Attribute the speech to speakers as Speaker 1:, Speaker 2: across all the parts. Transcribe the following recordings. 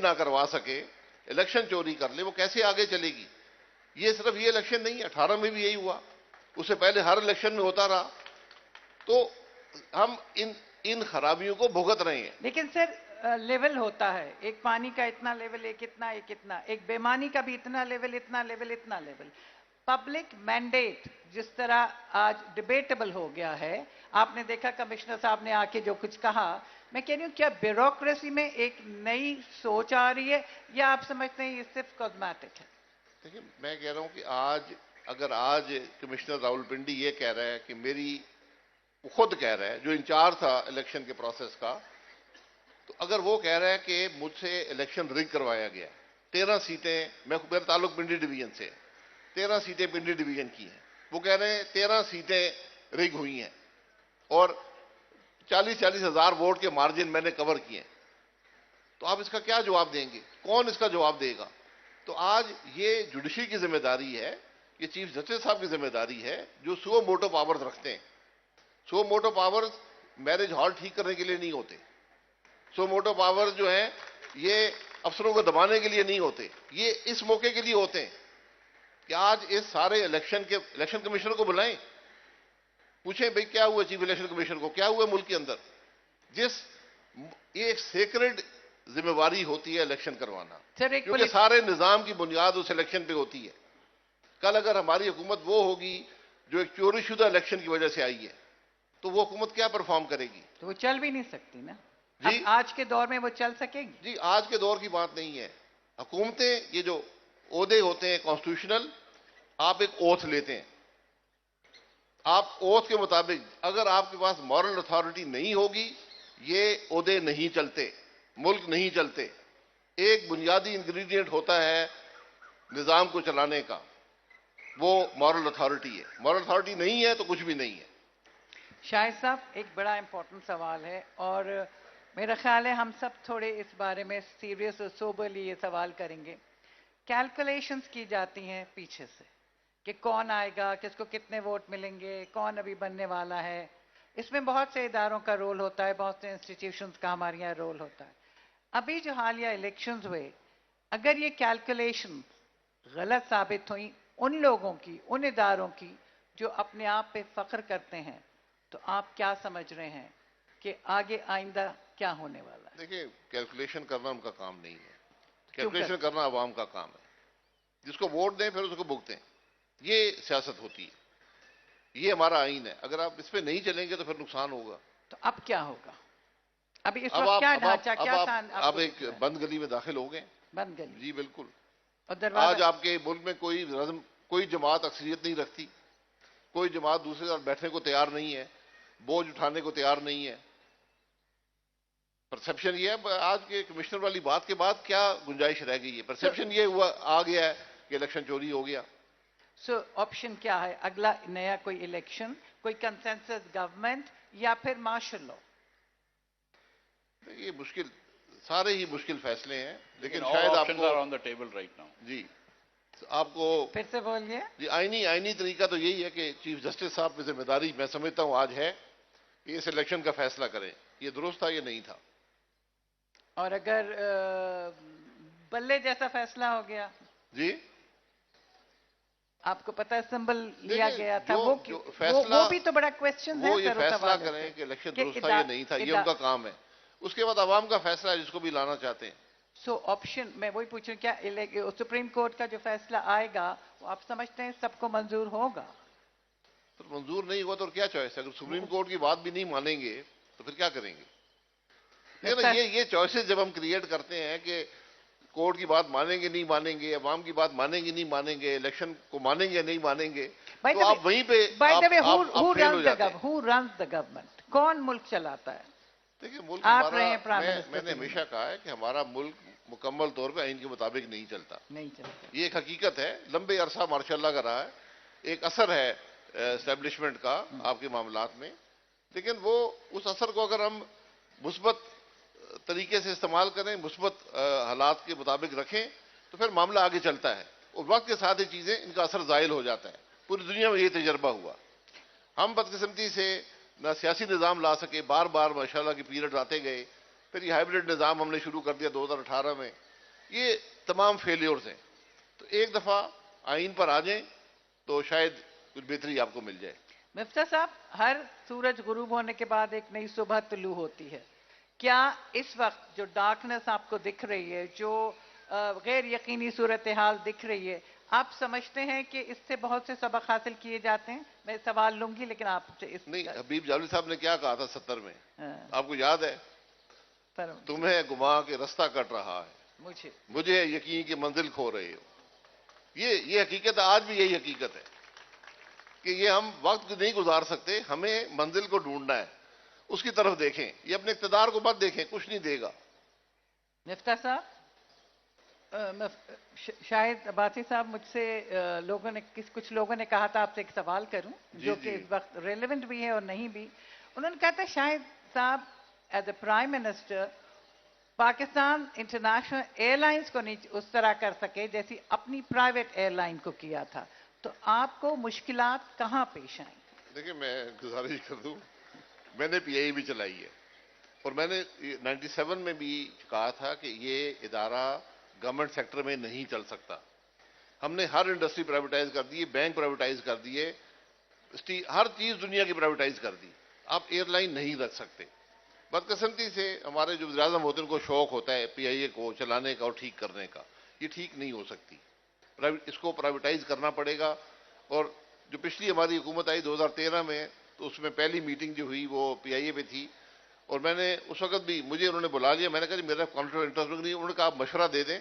Speaker 1: ना करवा सके, इलेक्शन चोरी कर ले, वो कैसे आगे चलेगी? ये सिर्फ ये इलेक्शन नहीं है, 18 में भी यही हुआ, उससे पहले हर इलेक्शन में होता रहा। तो हम इन खराबियों को भुगत रहे हैं।
Speaker 2: लेकिन सर लेवल होता है, एक पानी का इतना लेवल, एक इतना, एक बेमानी का भी इतना लेवल, इतना लेवल। पब्लिक मैंडेट जिस तरह आज डिबेटेबल हो गया है, आपने देखा कमिश्नर साहब ने आके जो कुछ कहा, मैं कह रही हूं क्या ब्यूरोक्रेसी में एक नई सोच आ रही है, या आप समझते हैं ये सिर्फ कॉस्मेटिक है?
Speaker 1: देखिए, मैं कह रहा हूं कि अगर आज कमिश्नर रावलपिंडी ये कह रहा है कि वो खुद कह रहा है, जो इंचार्ज था इलेक्शन के प्रोसेस का, तो अगर वो कह रहा है कि मुझसे इलेक्शन रिग करवाया गया, 13 सीटें, मेरा ताल्लुक पिंडी डिवीजन से, 13 सीटें पिंडी डिवीजन की हैं, वो कह रहे हैं 13 सीटें रिग हुई हैं और 40-40 हजार वोट के मार्जिन मैंने कवर किए, तो आप इसका क्या जवाब देंगे? कौन इसका जवाब देगा? तो आज ये जुडिशरी की जिम्मेदारी है, ये चीफ जस्टिस साहब की जिम्मेदारी है, जो सुओ मोटो पावर्स रखते हैं। Suo motu powers marriage hall ठीक करने के लिए नहीं होते। सुओ मोटो पावर्स जो है ये अफसरों को दबाने के लिए नहीं होते, ये इस मौके के लिए होते हैं कि आज इस सारे इलेक्शन कमिश्नर को बुलाएं, पूछें भाई क्या हुआ, चीफ इलेक्शन कमिश्नर को क्या हुआ मुल्क के अंदर, ये एक सेक्रेड जिम्मेवारी होती है इलेक्शन करवाना, क्योंकि सारे निजाम की बुनियाद उस इलेक्शन पे होती है। कल अगर हमारी हुकूमत वो होगी जो एक चोरीशुदा इलेक्शन की वजह से आई है, तो वो हुकूमत क्या परफॉर्म करेगी?
Speaker 2: तो वो चल भी नहीं सकती ना
Speaker 1: जी।
Speaker 2: आज के दौर में वो चल सकेगी?
Speaker 1: जी, आज के दौर की बात नहीं है। हुकूमतें, ये जो ओहदे होते हैं कॉन्स्टिट्यूशनल, आप एक ओथ लेते हैं, आप ओथ के मुताबिक, अगर आपके पास मॉरल अथॉरिटी नहीं होगी, ये ओहदे नहीं चलते, मुल्क नहीं चलते। एक बुनियादी इंग्रेडिएंट होता है निजाम को चलाने का, वो मॉरल अथॉरिटी है। मॉरल अथॉरिटी नहीं है तो कुछ भी नहीं है।
Speaker 2: शाहिद साहब, एक बड़ा इंपॉर्टेंट सवाल है और मेरा ख्याल है हम सब थोड़े इस बारे में सीरियस और सोबरली ये सवाल करेंगे। कैलकुलेशंस की जाती हैं पीछे से कि कौन आएगा, किसको कितने वोट मिलेंगे, कौन अभी बनने वाला है। इसमें बहुत से इदारों का रोल होता है, बहुत से इंस्टीट्यूशंस का हमारे यहाँ रोल होता है। अभी जो हालिया इलेक्शंस हुए, अगर ये कैलकुलेशन गलत साबित हुई उन लोगों की, उन इदारों की जो अपने आप पे फख्र करते हैं, तो आप क्या समझ रहे हैं कि आगे आइंदा क्या होने वाला है?
Speaker 1: देखिए, कैलकुलेशन करना उनका काम नहीं है, कैलकुलेशन करना अवाम का काम है। जिसको वोट दें फिर उसको भुगतें, ये सियासत होती है, ये हमारा आईन है। अगर आप इस पे नहीं चलेंगे तो फिर नुकसान होगा।
Speaker 2: तो अब क्या होगा? अभी इस वक्त क्या ढांचा, क्या
Speaker 1: आप एक बंद गली में दाखिल हो गए।
Speaker 2: बंद गली?
Speaker 1: जी बिल्कुल।
Speaker 2: और
Speaker 1: आज आपके मुल्क में कोई जमात अक्सरियत नहीं रखती, कोई जमात दूसरे साथ बैठने को तैयार नहीं है, बोझ उठाने को तैयार नहीं है। परसेप्शन ये है, आज के कमिश्नर वाली बात के बाद क्या गुंजाइश रह गई है? परसेप्शन ये हुआ आ गया है कि इलेक्शन चोरी हो गया।
Speaker 2: सो ऑप्शन क्या है अगला? नया कोई इलेक्शन, कोई कंसेंसस गवर्नमेंट, या फिर मार्शल लॉ?
Speaker 1: ये मुश्किल, सारे ही मुश्किल फैसले हैं, लेकिन शायद आपको
Speaker 3: on the table right now.
Speaker 1: जी, आपको
Speaker 2: फिर से बोलिए।
Speaker 1: जी, आईनी तरीका तो यही है कि चीफ जस्टिस साहब की जिम्मेदारी मैं समझता हूं आज है कि इस इलेक्शन का फैसला करें, ये दुरुस्त था, ये नहीं था।
Speaker 2: और अगर बल्ले जैसा फैसला हो गया?
Speaker 1: जी,
Speaker 2: आपको पता है सिंबल लिया गया था,
Speaker 1: फैसला,
Speaker 2: वो भी तो बड़ा क्वेश्चन है।
Speaker 1: वो ये फैसला करें कि इलेक्शन दुरुस्त था, ये नहीं था, ये उनका काम है। उसके बाद आवाम का फैसला है, जिसको भी लाना चाहते हैं।
Speaker 2: सो ऑप्शन, मैं वही पूछ रही हूँ, क्या सुप्रीम कोर्ट का जो फैसला आएगा वो आप समझते हैं सबको मंजूर होगा?
Speaker 1: तो मंजूर नहीं हुआ तो क्या चॉइस है? अगर सुप्रीम कोर्ट की बात भी नहीं मानेंगे तो फिर क्या करेंगे? ये चॉइसेस जब हम क्रिएट करते हैं कि कोर्ट की बात मानेंगे नहीं मानेंगे, अवाम की बात मानेंगे नहीं मानेंगे, इलेक्शन को मानेंगे नहीं मानेंगे, तो आप वहीं पे
Speaker 2: हु रन्स द गवर्नमेंट? कौन मुल्क चलाता है?
Speaker 1: देखिए, मुल्क
Speaker 2: आप रहे हैं प्राइम मिनिस्टर।
Speaker 1: मैंने हमेशा कहा है कि हमारा मुल्क मुकम्मल तौर पे आइन के मुताबिक नहीं चलता। ये एक हकीकत है, लंबे अरसा मार्शाल्लाह का रहा है, एक असर है एस्टेब्लिशमेंट का आपके मामलात में। लेकिन वो उस असर को अगर हम मुस्बत तरीके से इस्तेमाल करें, मुस्बत हालात के मुताबिक रखें, तो फिर मामला आगे चलता है और वक्त के साथ ये चीजें, इनका असर जायल हो जाता है। पूरी दुनिया में ये तजर्बा हुआ। हम बदकिस्मती से ना सियासी निज़ाम ला सके, बार बार माशाल्लाह के पीरियड आते गए, फिर ये हाइब्रिड निज़ाम हमने शुरू कर दिया 2018 में, ये तमाम फेलियर्स हैं। तो एक दफा आइन पर आ जाएं तो शायद कुछ बेहतरी आपको मिल जाए।
Speaker 2: मिफ्ता साहब, हर सूरज गुरूब होने के बाद एक नई सुबह तुलू होती है। क्या इस वक्त जो डार्कनेस आपको दिख रही है, जो गैर यकीनी सूरत हाल दिख रही है, आप समझते हैं कि इससे बहुत से सबक हासिल किए जाते हैं? मैं सवाल लूंगी लेकिन आपसे इस
Speaker 1: नहीं, हबीब जावेद साहब ने क्या कहा था 70 में, आपको याद है?
Speaker 2: पर
Speaker 1: तुम्हें घुमा के रास्ता कट रहा है, मुझे यकीन की मंजिल खो रहे हो। ये हकीकत, आज भी यही हकीकत है कि ये हम वक्त नहीं गुजार सकते, हमें मंजिल को ढूंढना है, उसकी तरफ देखें। ये अपने इक़्तिदार को मत देखें, कुछ नहीं देगा।
Speaker 2: मिफ्ता साहब, शायद अब्बासी साहब, मुझसे कुछ लोगों ने कहा था आपसे एक सवाल करूं जो कि इस वक्त रेलेवेंट भी है और नहीं भी। उन्होंने कहा था शायद साहब as a prime minister Pakistan International Airlines को नहीं उस तरह कर सके जैसी अपनी प्राइवेट एयरलाइन को किया था, तो आपको मुश्किलात कहां पेश आई?
Speaker 1: देखिए, मैं गुजारिश कर दूं, मैंने पीआईए भी चलाई है और मैंने 97 में भी कहा था कि ये इदारा गवर्नमेंट सेक्टर में नहीं चल सकता। हमने हर इंडस्ट्री प्राइवेटाइज कर दी, बैंक प्राइवेटाइज कर दिए, हर चीज दुनिया की प्राइवेटाइज कर दी। आप एयरलाइन नहीं रख सकते। बदकिस्मती से हमारे जो वज़ीर-ए-आज़म होते हैं उनको शौक होता है पीआईए को चलाने का और ठीक करने का। ये ठीक नहीं हो सकती, इसको प्राइवेटाइज करना पड़ेगा। और जो पिछली हमारी हुकूमत आई 2013 में, तो उसमें पहली मीटिंग जो हुई वो पीआईए पे थी और मैंने उस वक्त भी, मुझे उन्होंने बुला लिया, मैंने कहा जी मेरा कॉन्फ्लिक्ट ऑफ इंटरेस्ट नहीं। उन्होंने कहा आप मशवरा दे दें।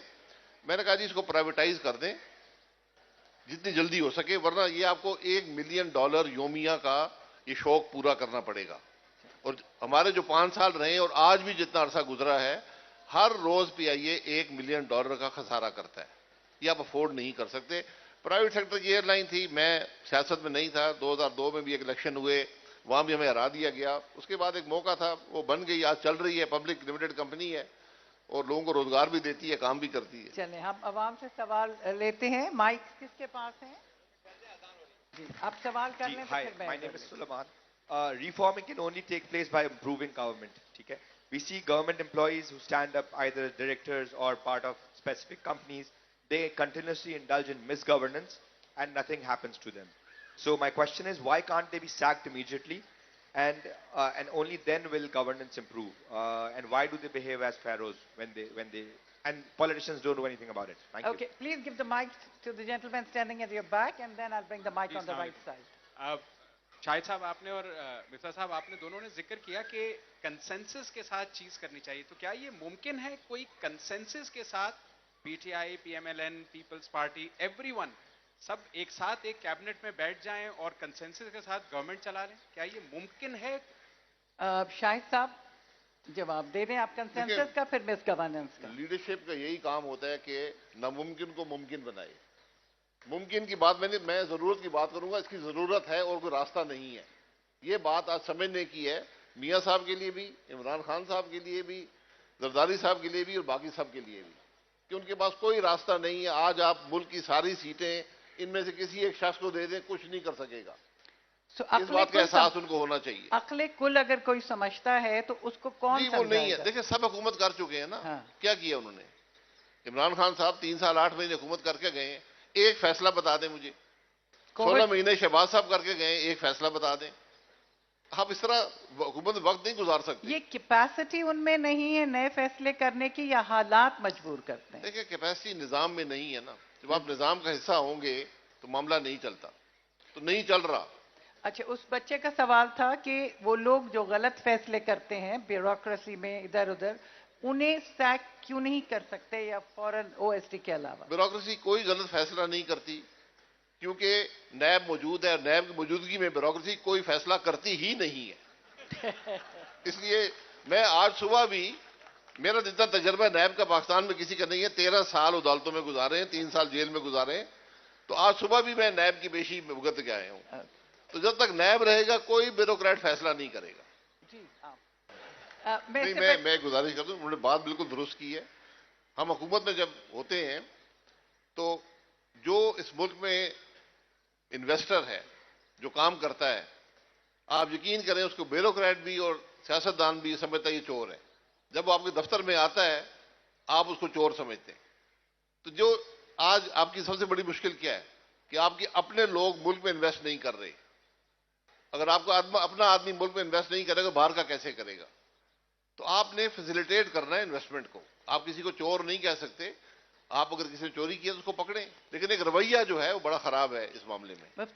Speaker 1: मैंने कहा जी इसको प्राइवेटाइज कर दें जितनी जल्दी हो सके, वरना ये आपको $1 मिलियन योमिया का ये शौक पूरा करना पड़ेगा। और हमारे जो 5 साल रहे और आज भी जितना अरसा गुजरा है, हर रोज पीआईए $1 मिलियन का खसारा करता है। ये आप अफोर्ड नहीं कर सकते। प्राइवेट सेक्टर की एयरलाइन थी, मैं सियासत में नहीं था, 2002 में भी एक इलेक्शन हुए, वहां भी हमें हरा दिया गया। उसके बाद एक मौका था, वो बन गई, आज चल रही है, पब्लिक लिमिटेड कंपनी है और लोगों को रोजगार भी देती है, काम भी करती है।
Speaker 2: चलें, हम आवाम से सवाल लेते हैं। माइक किसके पास है? जी, आप सवाल कर लें।
Speaker 3: Hi, my name is Sulaiman. Reforming can only take place by improving government. ठीक है? We see government employees who stand up either as directors or part of specific companies. They continuously indulge in misgovernance and nothing happens to them. So my question is, why can't they be sacked immediately, and only then will governance improve? And why do they behave as pharaohs when they and politicians don't do anything about it? Thank you.
Speaker 2: Okay, please give the mic to the gentleman standing at your back, and then I'll bring the mic on the right side.
Speaker 4: Shahid साहब आपने और मिफ्ता साहब आपने दोनों ने जिक्र किया कि कंसेंसस के साथ चीज करनी चाहिए, तो क्या ये मुमकिन है कोई कंसेंसस के साथ PTI, PMLN, Peoples Party, everyone सब एक साथ एक कैबिनेट में बैठ जाएं और कंसेंसस के साथ गवर्नमेंट चला लें? क्या ये मुमकिन है?
Speaker 2: शाहिद साहब जवाब दे दें आप कंसेंसस का, फिर मिस गवर्नेंस का।
Speaker 1: लीडरशिप का यही काम होता है कि नामुमकिन को मुमकिन बनाए। मुमकिन की बात मैं जरूरत की बात करूंगा, इसकी जरूरत है और कोई रास्ता नहीं है। ये बात आज समझने की है, मियां साहब के लिए भी, इमरान खान साहब के लिए भी, जरदारी साहब के लिए भी और बाकी सब के लिए भी, कि उनके पास कोई रास्ता नहीं है। आज आप मुल्क की सारी सीटें इनमें से किसी एक शख्स को दे दें, कुछ नहीं कर सकेगा। इस बात का एहसास उनको होना चाहिए।
Speaker 2: अक्ले कुल अगर कोई समझता है तो उसको कौन
Speaker 1: नहीं, वो नहीं है। देखिए, सब हुकूमत कर चुके हैं ना। क्या किया उन्होंने? इमरान खान साहब 3 साल 8 महीने हुकूमत करके गए, एक फैसला बता दें मुझे। 16 महीने शहबाज साहब करके गए, एक फैसला बता दें। आप इस तरह हुकूमत वक्त नहीं गुजार सकते।
Speaker 2: ये कैपेसिटी उनमें नहीं है नए फैसले करने की, या हालात मजबूर करते हैं?
Speaker 1: देखिए, कैपेसिटी निजाम में नहीं है ना। जब आप निजाम का हिस्सा होंगे तो मामला नहीं चलता, तो नहीं चल रहा।
Speaker 2: अच्छा, उस बच्चे का सवाल था कि वो लोग जो गलत फैसले करते हैं ब्यूरोक्रेसी में इधर उधर, उन्हें सैक क्यों नहीं कर सकते, या फौरन ओएसडी के अलावा?
Speaker 1: ब्यूरोक्रेसी कोई गलत फैसला नहीं करती, क्योंकि नैब मौजूद है। नैब की मौजूदगी में ब्यूरोक्रेसी कोई फैसला करती ही नहीं है। इसलिए मैं आज सुबह भी, मेरा जितना तजर्बा नैब का पाकिस्तान में किसी का नहीं है, 13 साल अदालतों में गुजारे हैं, 3 साल जेल में गुजारे हैं, तो आज सुबह भी मैं नैब की पेशी में भुगत के आया हूं। तो जब तक नैब रहेगा कोई ब्यूरोक्रेट फैसला नहीं करेगा।
Speaker 2: जी,
Speaker 1: नहीं, मैं गुजारिश कर दूं, उन्होंने बात बिल्कुल दुरुस्त की है। हम हुकूमत में जब होते हैं तो जो इस मुल्क में इन्वेस्टर है, जो काम करता है, आप यकीन करें उसको ब्यूरोक्रेट भी और सियासतदान भी समझता है ये चोर है। जब वो आपके दफ्तर में आता है आप उसको चोर समझते हैं। तो जो आज आपकी सबसे बड़ी मुश्किल क्या है कि आपके अपने लोग मुल्क में इन्वेस्ट नहीं कर रहे। अगर आपका अपना आदमी मुल्क में इन्वेस्ट नहीं करेगा, बाहर का कैसे करेगा? तो आपने फैसिलिटेट करना है इन्वेस्टमेंट को। आप किसी को चोर नहीं कह सकते। आप अगर किसी ने चोरी किया तो उसको पकड़ें, लेकिन एक रवैया जो है वो बड़ा खराब है इस मामले में।